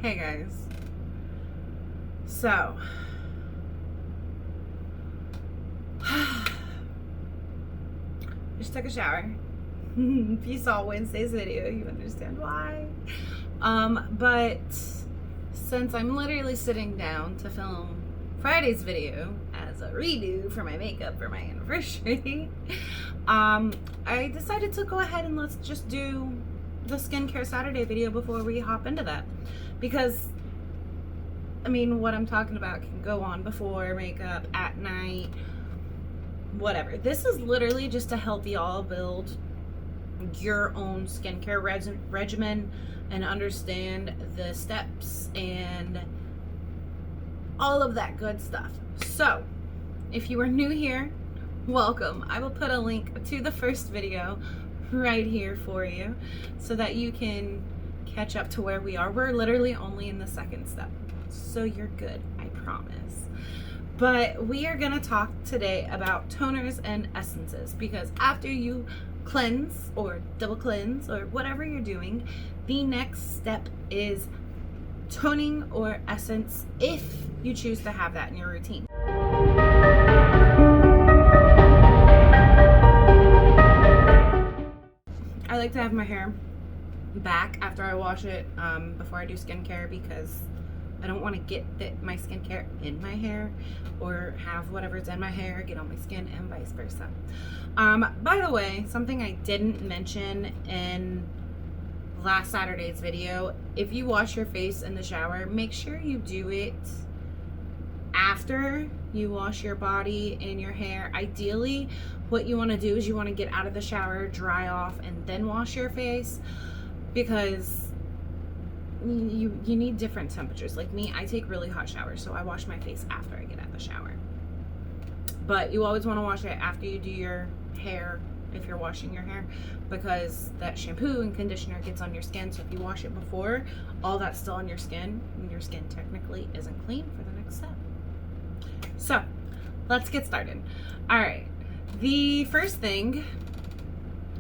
Hey guys. So, just took a shower. If you saw Wednesday's video, you understand why. But since I'm literally sitting down to film Friday's video as a redo for my makeup for my anniversary, I decided to go ahead and let's just do the skincare Saturday video before we hop into that, because I mean, what I'm talking about can go on before makeup, at night, whatever. This is literally just to help y'all build your own skincare regimen and understand the steps and all of that good stuff. So, if you are new here, welcome. I will put a link to the first video right here for you so that you can catch up to where we are. We're literally only in the second step, so you're good, I promise. But we are gonna talk today about toners and essences, because after you cleanse or double cleanse or whatever you're doing, the next step is toning or essence, if you choose to have that in your routine. I like to have my hair back after I wash it before I do skincare, because I don't want to get my skincare in my hair or have whatever's in my hair get on my skin, and vice versa. By the way, something I didn't mention in last Saturday's video: if you wash your face in the shower, make sure you do it after you wash your body and your hair. Ideally, what you want to do is you want to get out of the shower, dry off, and then wash your face, because you need different temperatures. Like me, I take really hot showers, so I wash my face after I get out of the shower. But you always want to wash it after you do your hair, if you're washing your hair, because that shampoo and conditioner gets on your skin. So if you wash it before, all that's still on your skin, and your skin technically isn't clean for the next step. So let's get started. All right, the first thing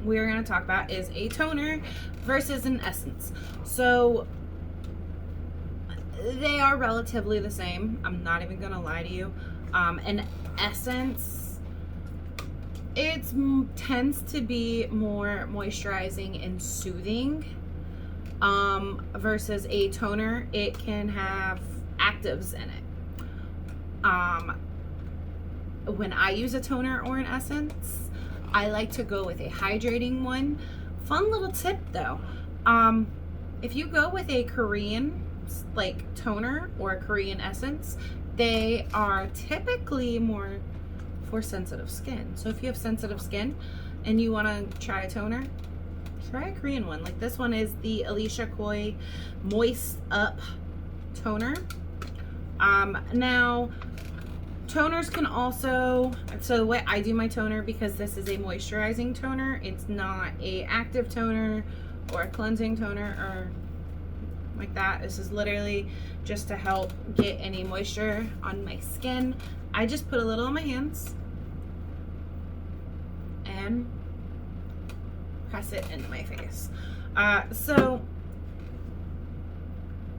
we're going to talk about is a toner versus an essence. So they are relatively the same. I'm not even gonna lie to you. An essence, it tends to be more moisturizing and soothing, versus a toner. It can have actives in it. When I use a toner or an essence, I like to go with a hydrating one. Fun little tip though, if you go with a Korean like toner or a Korean essence, they are typically more for sensitive skin. So if you have sensitive skin and you want to try a toner, try a Korean one. Like this one is the Alicia Koi Moist Up Toner. Now toners can also, so the way I do my toner, because this is a moisturizing toner, it's not a active toner or a cleansing toner or like that. This is literally just to help get any moisture on my skin. I just put a little on my hands and press it into my face. So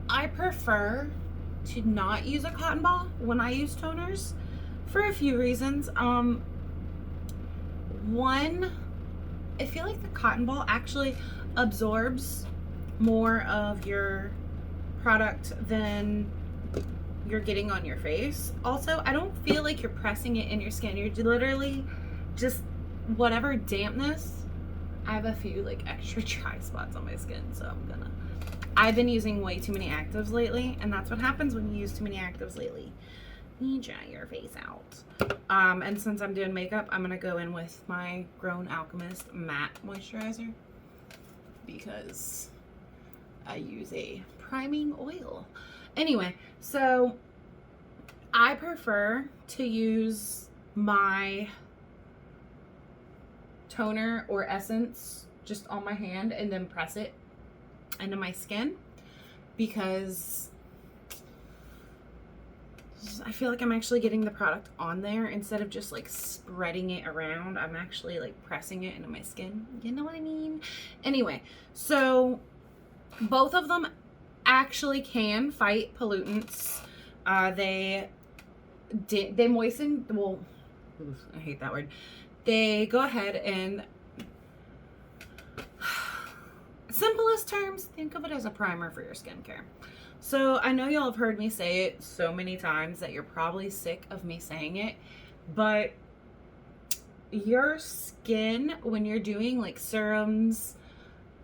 I prefer to not use a cotton ball when I use toners for a few reasons. One, I feel like the cotton ball actually absorbs more of your product than you're getting on your face. Also, I don't feel like you're pressing it in your skin. You're literally just whatever dampness. I have a few like extra dry spots on my skin, so I've been using way too many actives lately, and that's what happens when you use too many actives lately. You dry your face out. And since I'm doing makeup, I'm gonna go in with my Grown Alchemist matte moisturizer, because I use a priming oil. Anyway, so I prefer to use my toner or essence just on my hand and then press it into my skin, because I feel like I'm actually getting the product on there instead of just like spreading it around. I'm actually like pressing it into my skin. You know what I mean? Anyway, so both of them actually can fight pollutants. They moisten, well, I hate that word. They go ahead and, simplest terms, think of it as a primer for your skincare. So I know y'all have heard me say it so many times that you're probably sick of me saying it, but your skin, when you're doing like serums,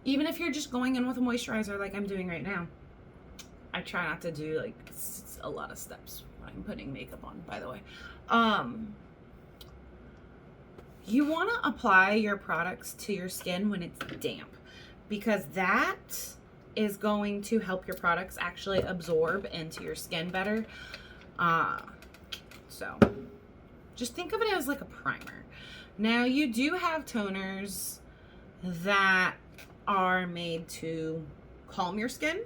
even if you're just going in with a moisturizer like I'm doing right now, I try not to do like a lot of steps when I'm putting makeup on, by the way. You want to apply your products to your skin when it's damp, because that is going to help your products actually absorb into your skin better. So just think of it as like a primer. Now, you do have toners that are made to calm your skin,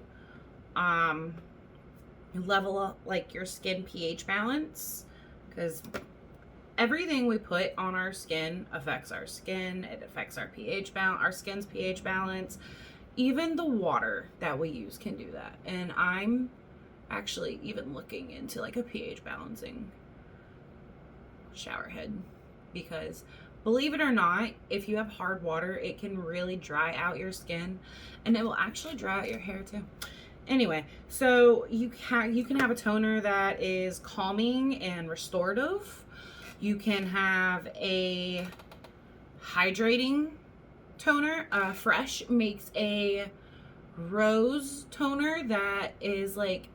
level up like your skin pH balance, because everything we put on our skin affects our skin. It affects our pH balance, our skin's pH balance. Even the water that we use can do that. And I'm actually even looking into like a pH balancing shower head, because believe it or not, if you have hard water, it can really dry out your skin, and it will actually dry out your hair too. Anyway, so you can have a toner that is calming and restorative. You can have a hydrating toner. Fresh makes a rose toner that is like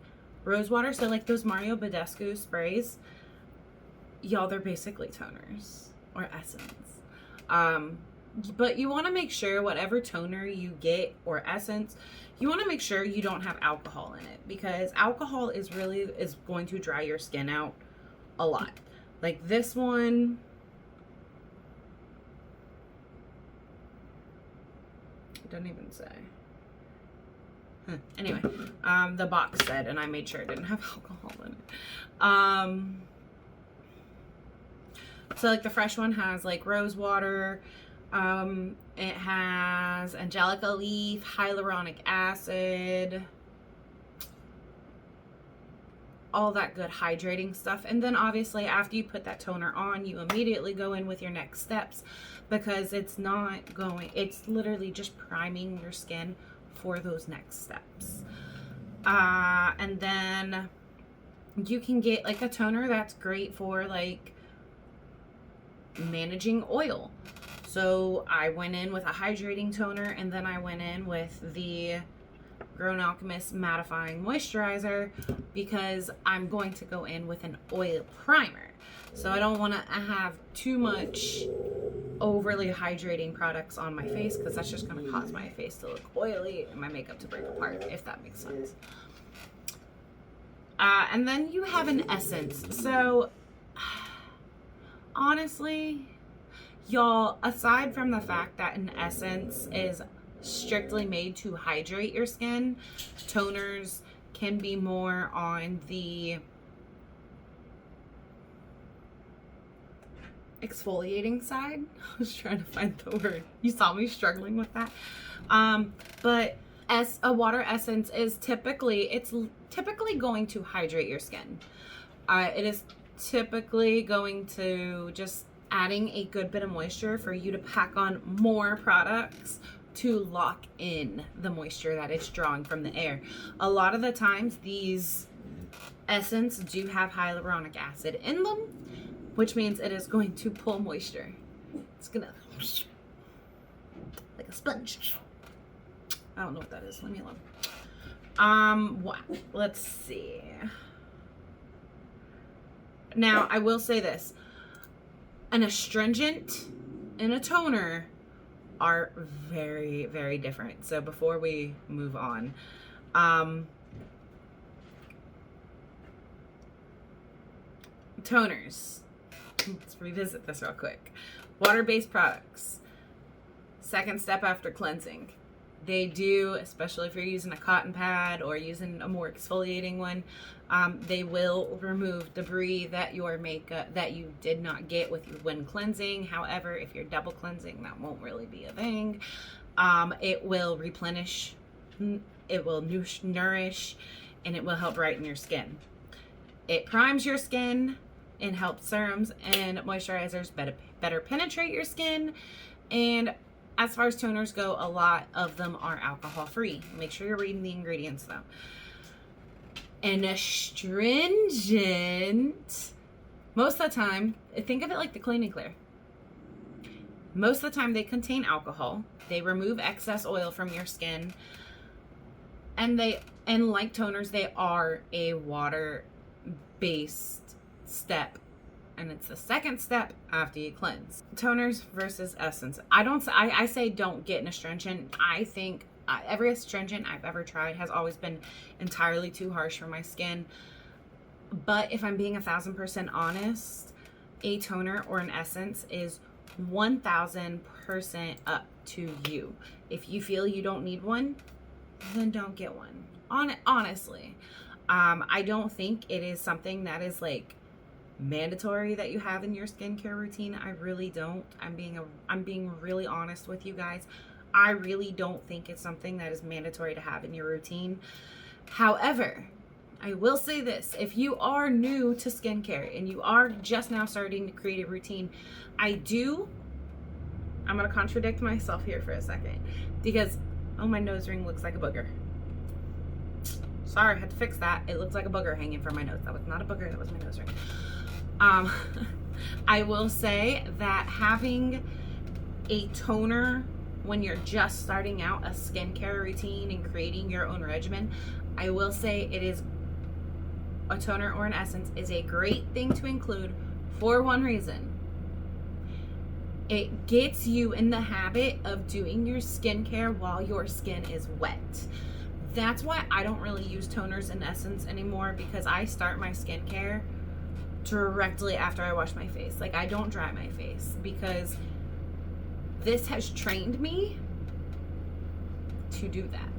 rose water. So like those Mario Badescu sprays, y'all, they're basically toners or essence. But you want to make sure whatever toner you get or essence, you want to make sure you don't have alcohol in it, because alcohol is going to dry your skin out a lot. Like this one, it doesn't even say. Anyway, the box said, and I made sure it didn't have alcohol in it. So like the fresh one has like rose water, it has angelica leaf, hyaluronic acid, all that good hydrating stuff. And then obviously after you put that toner on, you immediately go in with your next steps, because it's literally just priming your skin for those next steps. And then you can get like a toner that's great for like managing oil. So I went in with a hydrating toner, and then I went in with the Grown Alchemist mattifying moisturizer, because I'm going to go in with an oil primer. So I don't want to have too much overly hydrating products on my face, because that's just going to cause my face to look oily and my makeup to break apart, if that makes sense. And then you have an essence. So honestly, y'all, aside from the fact that an essence is strictly made to hydrate your skin, toners can be more on the exfoliating side. I was trying to find the word. You saw me struggling with that. But as a water essence is typically going to hydrate your skin. It is typically going to just adding a good bit of moisture for you to pack on more products to lock in the moisture that it's drawing from the air. A lot of the times these essence do have hyaluronic acid in them, which means it is going to pull moisture. It's gonna like a sponge. I don't know what that is. Leave me alone. Let's see. Now, I will say this. An astringent and a toner are very, very different. So before we move on, toners. Let's revisit this real quick. Water-based products. Second step after cleansing. They do, especially if you're using a cotton pad or using a more exfoliating one, they will remove debris that your makeup that you did not get when cleansing. However, if you're double cleansing, that won't really be a thing. It will replenish it will nourish, and it will help brighten your skin. It primes your skin and helps serums and moisturizers better penetrate your skin. And as far as toners go, a lot of them are alcohol free. Make sure you're reading the ingredients though. And astringent, most of the time, think of it like the Clean and Clear. Most of the time they contain alcohol. They remove excess oil from your skin. And like toners, they are a water-based step. And it's the second step after you cleanse. Toners versus essence. I say don't get an astringent. I think every astringent I've ever tried has always been entirely too harsh for my skin. But if I'm being 1000% honest, a toner or an essence is 1000% up to you. If you feel you don't need one, then don't get one. Honestly, I don't think it is something that is like mandatory that you have in your skincare routine. I really don't. I'm being really honest with you guys. I really don't think it's something that is mandatory to have in your routine. However, I will say this: if you are new to skincare and you are just now starting to create a routine, I'm going to contradict myself here for a second because, oh, my nose ring looks like a booger. Sorry, I had to fix that. It looks like a booger hanging from my nose. That was not a booger, that was my nose ring. I will say that having a toner when you're just starting out a skincare routine and creating your own regimen, I will say it is a toner or an essence is a great thing to include for one reason. It gets you in the habit of doing your skincare while your skin is wet. That's why I don't really use toners and essence anymore, because I start my skincare directly after I wash my face. Like, I don't dry my face because this has trained me to do that.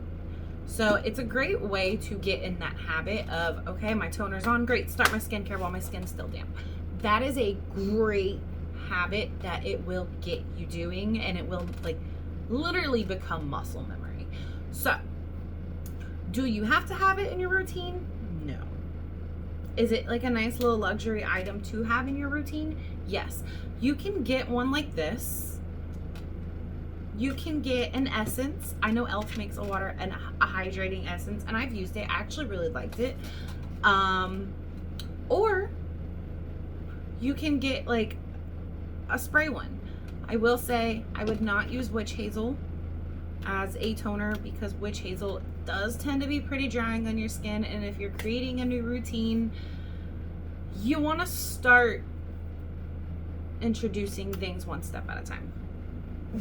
So it's a great way to get in that habit of, okay, my toner's on, great, start my skincare while my skin's still damp. That is a great habit that it will get you doing, and it will like literally become muscle memory. So do you have to have it in your routine? No. Is it like a nice little luxury item to have in your routine? Yes. You can get one like this. You can get an essence. I know Elf makes a hydrating essence, and I've used it. I actually really liked it. Or you can get like a spray one. I will say I would not use witch hazel as a toner because witch hazel does tend to be pretty drying on your skin, and if you're creating a new routine, you want to start introducing things one step at a time.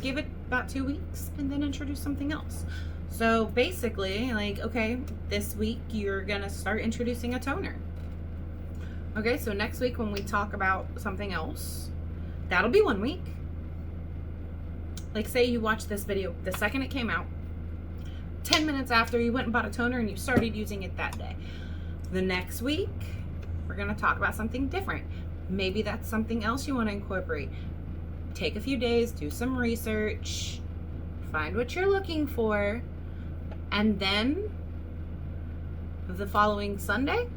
Give it about 2 weeks and then introduce something else. So basically, like, okay, this week you're gonna start introducing a toner. Okay, so next week when we talk about something else, that'll be 1 week. Like, say you watched this video the second it came out, 10 minutes after you went and bought a toner and you started using it that day. The next week, we're gonna talk about something different. Maybe that's something else you wanna incorporate. Take a few days, do some research, find what you're looking for, and then the following Sunday,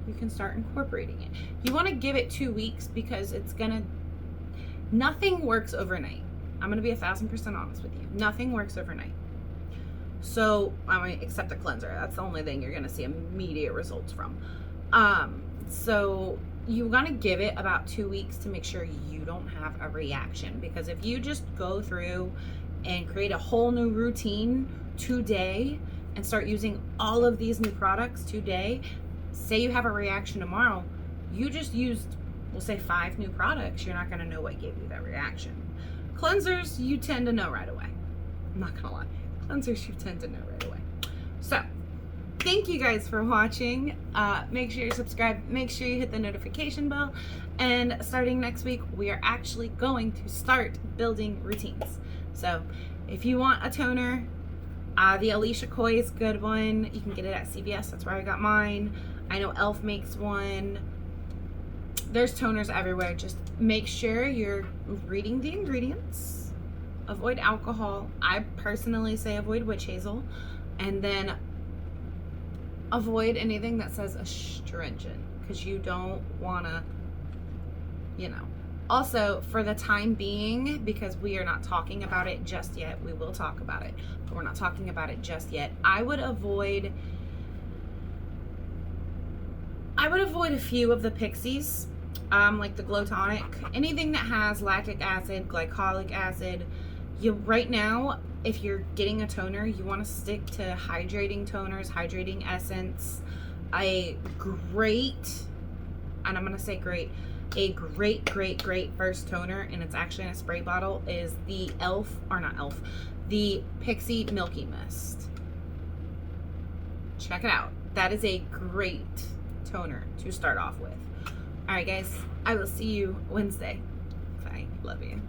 you can start incorporating it. You want to give it 2 weeks because nothing works overnight. I'm going to be 1000% honest with you. Nothing works overnight. So, except a cleanser. That's the only thing you're going to see immediate results from. So you want to give it about 2 weeks to make sure you don't have a reaction, because if you just go through and create a whole new routine today and start using all of these new products today, say you have a reaction tomorrow, you just used, we'll say 5 new products, you're not going to know what gave you that reaction. Cleansers, you tend to know right away. I'm not going to lie. Cleansers, you tend to know right away. So thank you guys for watching. Make sure you subscribe, make sure you hit the notification bell, and starting next week we are actually going to start building routines. So if you want a toner, the Alicia Coy's good one. You can get it at CVS, that's where I got mine. I know Elf makes one. There's toners everywhere. Just make sure you're reading the ingredients. Avoid alcohol. I personally say avoid witch hazel. And then avoid anything that says astringent, because you don't want to, you know. Also, for the time being, because we are not talking about it just yet, we will talk about it, but we're not talking about it just yet. I would avoid a few of the Pixies, like the Glow Tonic, anything that has lactic acid, glycolic acid. Right now, if you're getting a toner, you want to stick to hydrating toners, hydrating essence. A great first toner, and it's actually in a spray bottle, is the the Pixie Milky Mist. Check it out. That is a great toner to start off with. All right, guys, I will see you Wednesday. Bye. Love you.